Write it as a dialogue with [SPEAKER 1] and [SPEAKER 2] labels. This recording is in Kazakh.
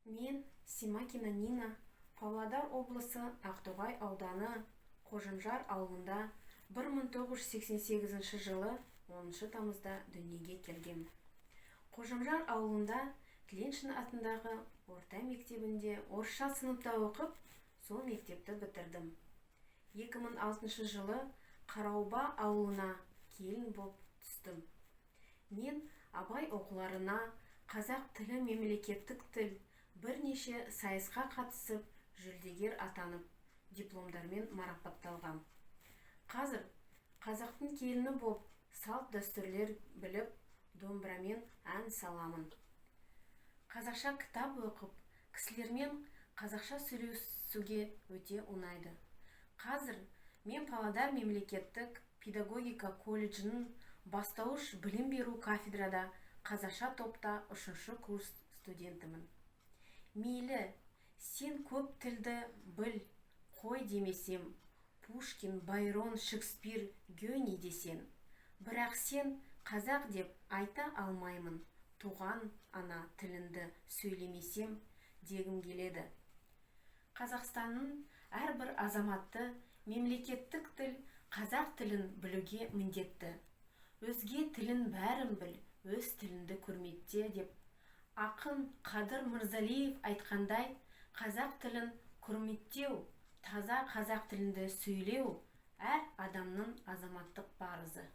[SPEAKER 1] Мен Симакина Нина, Павлодар облысы Ақтоғай ауданы Қожымжар ауылында 1988 жылы 10 тамызда дүниеге келгем. Қожымжар ауылында Тіленшин атындағы орта мектебінде орысша сыныпта оқып, сол мектепті бітірдім. 2006 жылы Қарауба ауылына келін болып түстім. Мен абай оқуларына, қазақ тілі мемлекеттік тіл, бірнеше сайысқа қатысып, жүлдегер атанып, дипломдармен марапатталғам. Қазір қазақтың келіні болып, салт дәстүрлер біліп, домбырамен ән саламын. Қазақша кітап оқып, кісілермен қазақша сөйлесуге өте ұнайды. Қазір мен Павлодар мемлекеттік педагогика колледжінің бастауыш білім беру кафедрада қазақша топта 3 курс студентімін. Мейлі, сен көп тілді біл, қой демесем, Пушкин, Байрон, Шекспир, Гёне десен. Бірақ сен қазақ деп айта алмаймын, туған ана тілінді сөйлемесем дегім келеді. Қазақстанның әрбір азаматты мемлекеттік тіл, қазақ тілін білуге міндетті. Өзге тілін бәрін біл, өз тілінді көрметте деп. Ақын Қадыр Мырзалиев айтқандай, қазақ тілін құрметтеу, таза қазақ тілінде сөйлеу әр адамның азаматтық парызы.